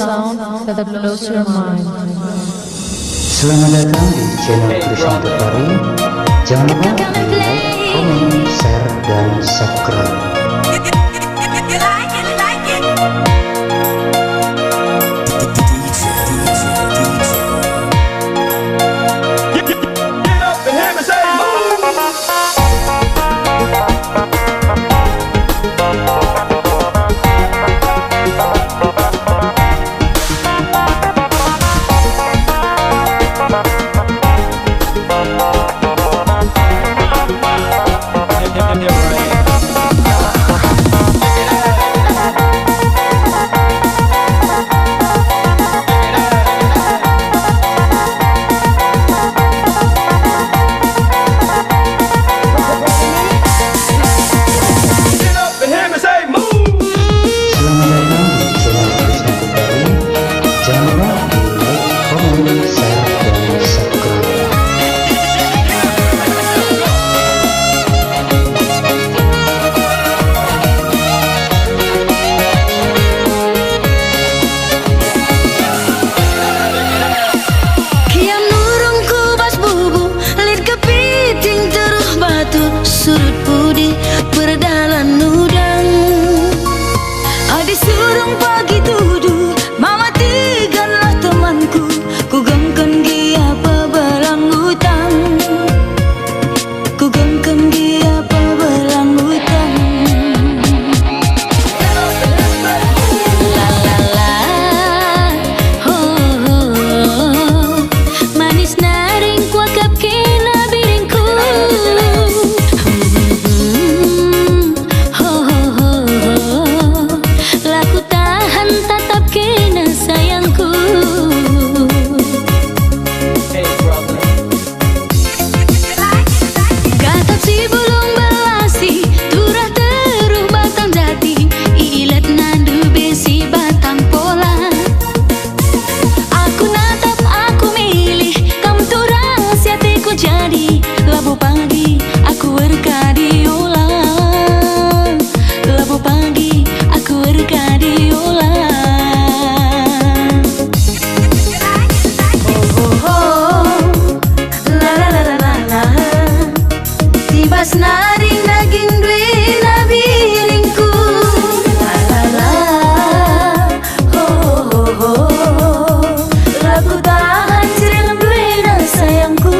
sound that blows your mind. Selamat datang di channel Tulisan Terpari. Jangan lupa di like, komen, share, dan subscribe. Surut pudi perdalan udang Adi surung pagi tudu Mama tiganlah temanku Ku gengken gia pebelang utang Ku gengken gia pebelang utang La la la Ho ho Manis naring kuakap kena biringku Labu pagi aku berkadiola Labu pagi aku berkadiola Oh oh oh La la la la la la Tibas naring daging dwi nabiringku La la la Oh oh oh Lagu tahan cireng dwi na sayangku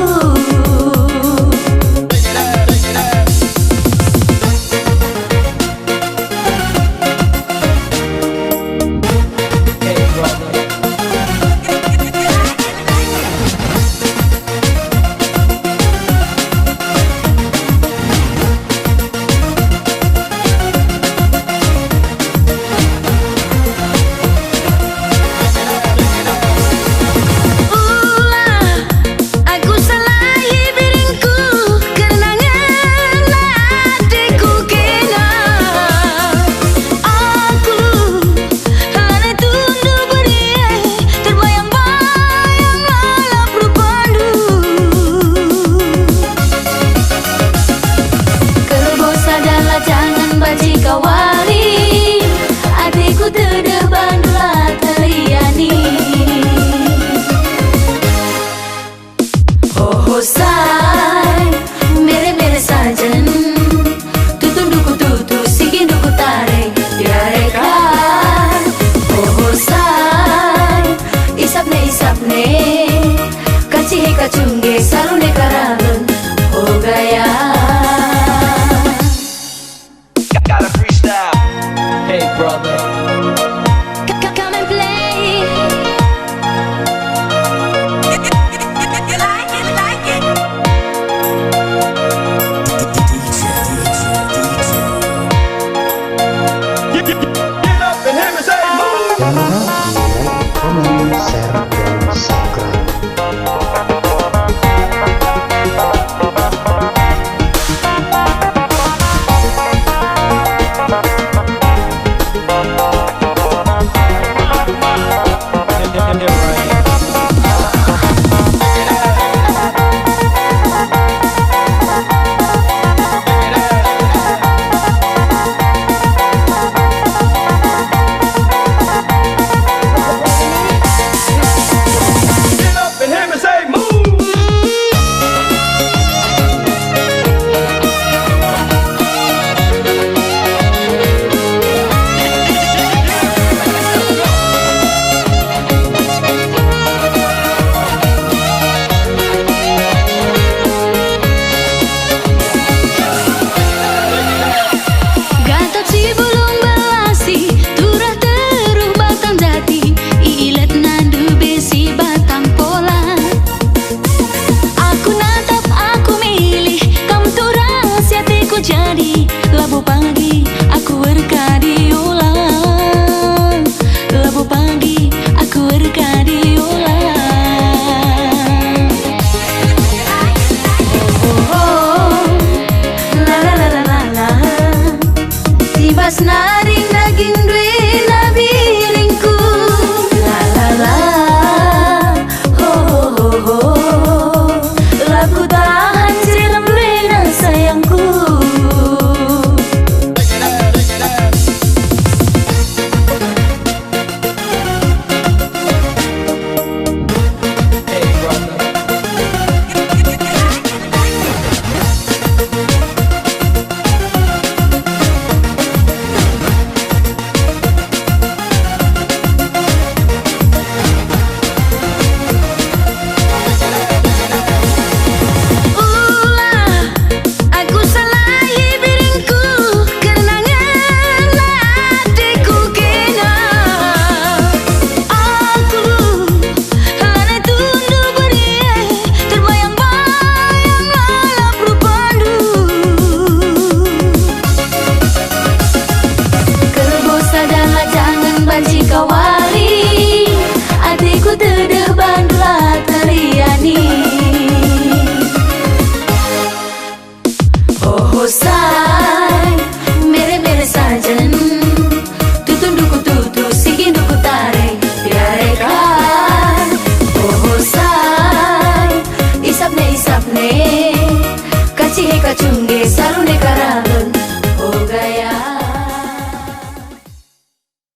sini.